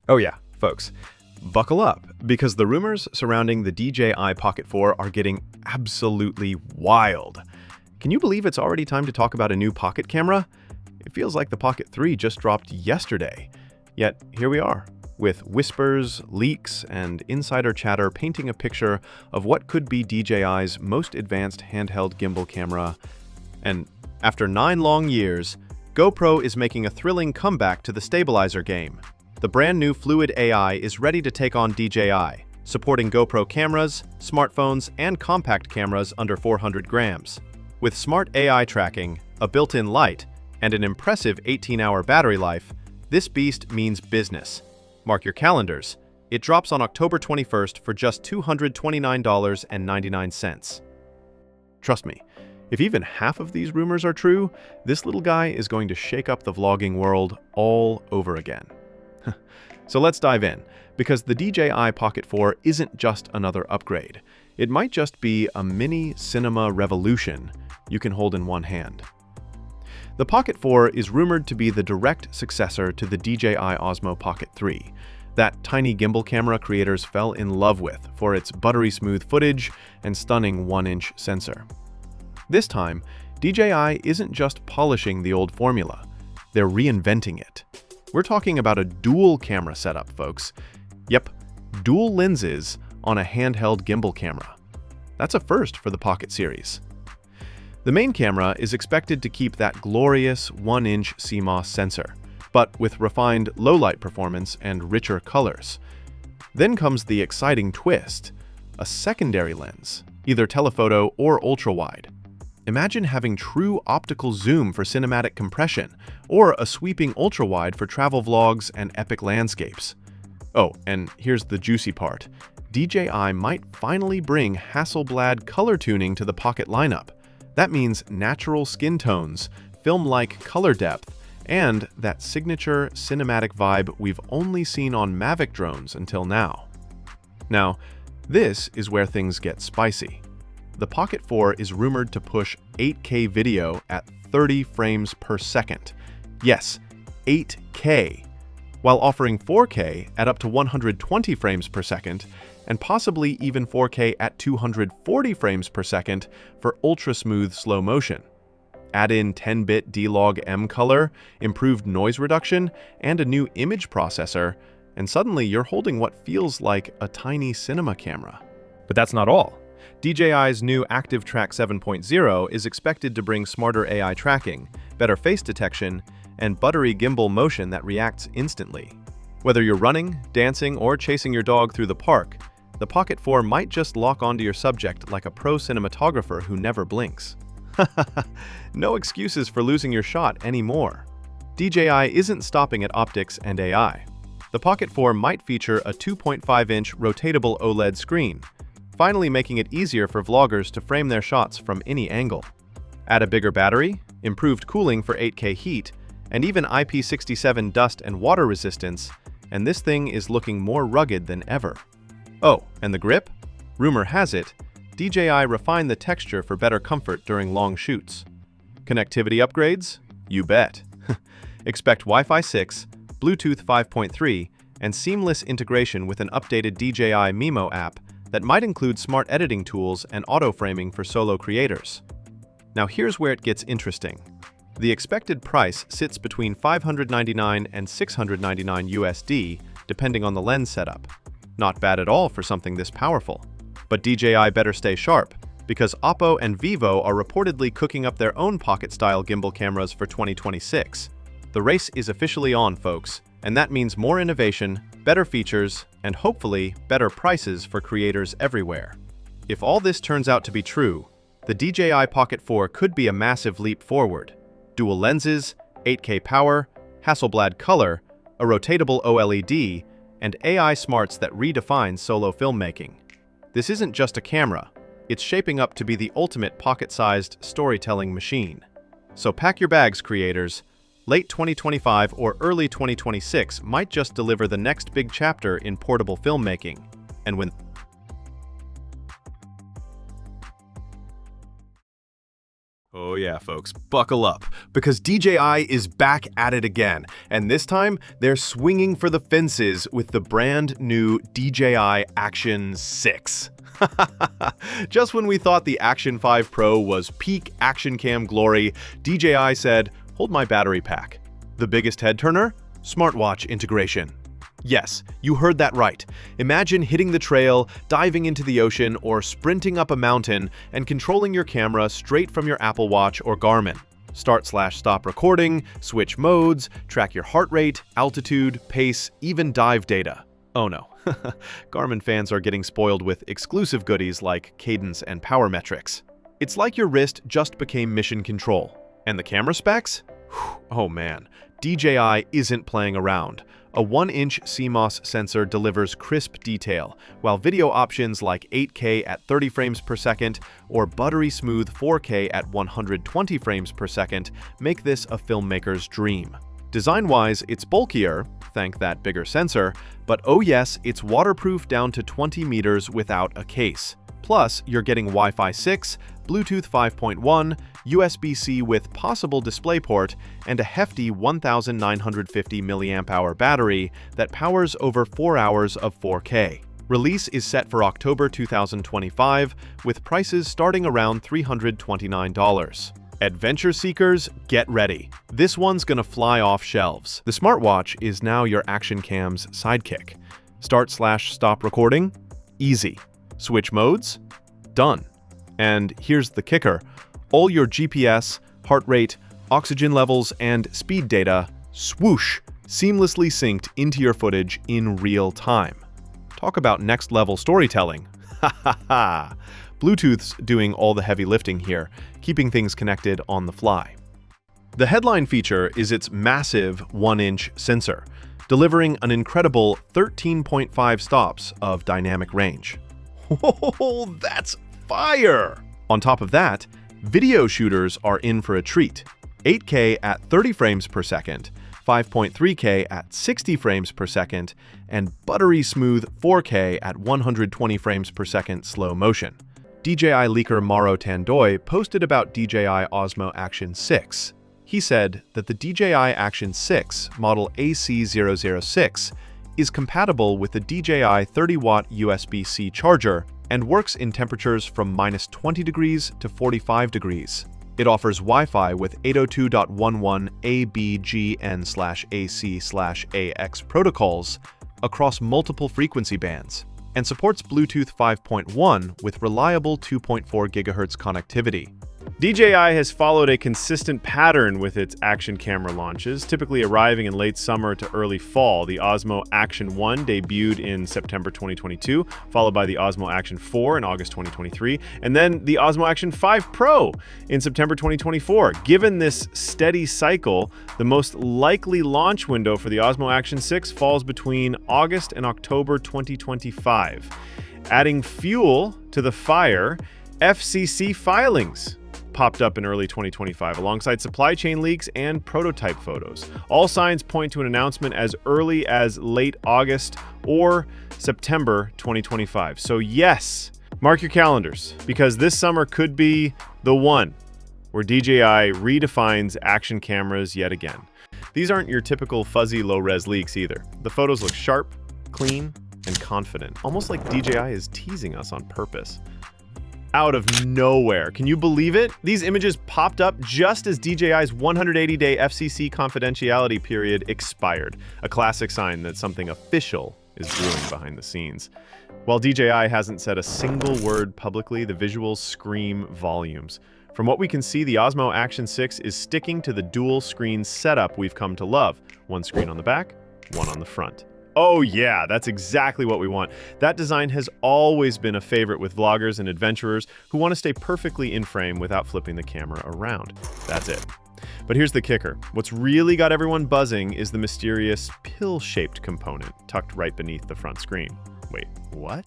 Oh yeah, folks, buckle up, because the rumors surrounding the DJI Pocket 4 are getting absolutely wild. Can you believe it's already time to talk about a new pocket camera? It feels like the Pocket 3 just dropped yesterday. Yet here we are, with whispers, leaks, and insider chatter painting a picture of what could be DJI's most advanced handheld gimbal camera. And after 9 long years, GoPro is making a thrilling comeback to the stabilizer game. The brand new Fluid AI is ready to take on DJI, supporting GoPro cameras, smartphones, and compact cameras under 400 grams. With smart AI tracking, a built-in light, and an impressive 18-hour battery life, this beast means business. Mark your calendars. It drops on October 21st for just $229.99. Trust me, if even half of these rumors are true, this little guy is going to shake up the vlogging world all over again. So let's dive in, because the DJI Pocket 4 isn't just another upgrade. It might just be a mini cinema revolution you can hold in one hand. The Pocket 4 is rumored to be the direct successor to the DJI Osmo Pocket 3, that tiny gimbal camera creators fell in love with for its buttery-smooth footage and stunning 1-inch sensor. This time, DJI isn't just polishing the old formula, they're reinventing it. We're talking about a dual camera setup, folks. Yep, dual lenses on a handheld gimbal camera. That's a first for the Pocket series. The main camera is expected to keep that glorious 1-inch CMOS sensor, but with refined low-light performance and richer colors. Then comes the exciting twist, a secondary lens, either telephoto or ultra-wide. Imagine having true optical zoom for cinematic compression, or a sweeping ultra-wide for travel vlogs and epic landscapes. Oh, and here's the juicy part. DJI might finally bring Hasselblad color tuning to the Pocket lineup. That means natural skin tones, film-like color depth, and that signature cinematic vibe we've only seen on Mavic drones until now. Now, this is where things get spicy. The Pocket 4 is rumored to push 8K video at 30 frames per second. Yes, 8K, while offering 4K at up to 120 frames per second, and possibly even 4K at 240 frames per second for ultra-smooth slow motion. Add in 10-bit D-Log M color, improved noise reduction, and a new image processor, and suddenly you're holding what feels like a tiny cinema camera. But that's not all. DJI's new Active Track 7.0 is expected to bring smarter AI tracking, better face detection, and buttery gimbal motion that reacts instantly. Whether you're running, dancing, or chasing your dog through the park, the Pocket 4 might just lock onto your subject like a pro cinematographer who never blinks. No excuses for losing your shot anymore. DJI isn't stopping at optics and AI. The Pocket 4 might feature a 2.5-inch rotatable OLED screen, finally making it easier for vloggers to frame their shots from any angle. Add a bigger battery, improved cooling for 8K heat, and even IP67 dust and water resistance, and this thing is looking more rugged than ever. Oh, and the grip? Rumor has it, DJI refined the texture for better comfort during long shoots. Connectivity upgrades? You bet. Expect Wi-Fi 6, Bluetooth 5.3, and seamless integration with an updated DJI Mimo app that might include smart editing tools and auto-framing for solo creators. Now here's where it gets interesting. The expected price sits between $599 and $699 USD, depending on the lens setup. Not bad at all for something this powerful. But DJI better stay sharp, because Oppo and Vivo are reportedly cooking up their own pocket-style gimbal cameras for 2026. The race is officially on, folks, and that means more innovation, better features, and hopefully better prices for creators everywhere. If all this turns out to be true, the DJI Pocket 4 could be a massive leap forward. Dual lenses, 8K power, Hasselblad color, a rotatable OLED, and AI smarts that redefine solo filmmaking. This isn't just a camera, it's shaping up to be the ultimate pocket-sized storytelling machine. So pack your bags, creators. Late 2025 or early 2026 might just deliver the next big chapter in portable filmmaking. And when Oh yeah, folks, buckle up, because DJI is back at it again, and this time they're swinging for the fences with the brand new DJI Action 6. Just when we thought the Action 5 Pro was peak action cam glory, DJI said, hold my battery pack. The biggest head turner? Smartwatch integration. Yes, you heard that right. Imagine hitting the trail, diving into the ocean, or sprinting up a mountain and controlling your camera straight from your Apple Watch or Garmin. Start/stop recording, switch modes, track your heart rate, altitude, pace, even dive data. Oh no, Garmin fans are getting spoiled with exclusive goodies like cadence and power metrics. It's like your wrist just became mission control. And the camera specs? Oh man, DJI isn't playing around. A 1-inch CMOS sensor delivers crisp detail, while video options like 8K at 30 frames per second or buttery smooth 4K at 120 frames per second make this a filmmaker's dream. Design-wise, it's bulkier, thank that bigger sensor, but oh yes, it's waterproof down to 20 meters without a case. Plus, you're getting Wi-Fi 6, Bluetooth 5.1, USB-C with possible DisplayPort, and a hefty 1,950 mAh battery that powers over 4 hours of 4K. Release is set for October 2025, with prices starting around $329. Adventure seekers, get ready. This one's gonna fly off shelves. The smartwatch is now your action cam's sidekick. Start/stop recording? Easy. Switch modes? Done. And here's the kicker. All your GPS, heart rate, oxygen levels, and speed data, swoosh, seamlessly synced into your footage in real time. Talk about next-level storytelling. Ha ha ha! Bluetooth's doing all the heavy lifting here, keeping things connected on the fly. The headline feature is its massive 1-inch sensor, delivering an incredible 13.5 stops of dynamic range. Oh, that's fire! On top of that, video shooters are in for a treat. 8K at 30 frames per second, 5.3K at 60 frames per second, and buttery smooth 4K at 120 frames per second slow motion. DJI leaker Mauro Tandoi posted about DJI Osmo Action 6. He said that the DJI Action 6 model AC006 is compatible with the DJI 30-watt USB-C charger and works in temperatures from -20 degrees to 45 degrees. It offers Wi-Fi with 802.11 ABGN/AC/AX protocols across multiple frequency bands, and supports Bluetooth 5.1 with reliable 2.4 GHz connectivity. DJI has followed a consistent pattern with its action camera launches, typically arriving in late summer to early fall. The Osmo Action 1 debuted in September 2022, followed by the Osmo Action 4 in August 2023, and then the Osmo Action 5 Pro in September 2024. Given this steady cycle, the most likely launch window for the Osmo Action 6 falls between August and October 2025. Adding fuel to the fire, FCC filings popped up in early 2025 alongside supply chain leaks and prototype photos. All signs point to an announcement as early as late August or September 2025. So yes, mark your calendars, because this summer could be the one where DJI redefines action cameras yet again. These aren't your typical fuzzy low-res leaks either. The photos look sharp, clean, and confident, almost like DJI is teasing us on purpose. Out of nowhere. Can you believe it? These images popped up just as DJI's 180-day FCC confidentiality period expired, a classic sign that something official is brewing behind the scenes. While DJI hasn't said a single word publicly, the visuals scream volumes. From what we can see, the Osmo Action 6 is sticking to the dual screen setup we've come to love. One screen on the back, one on the front. Oh yeah, that's exactly what we want. That design has always been a favorite with vloggers and adventurers who want to stay perfectly in frame without flipping the camera around. That's it. But here's the kicker. What's really got everyone buzzing is the mysterious pill-shaped component tucked right beneath the front screen. Wait, what?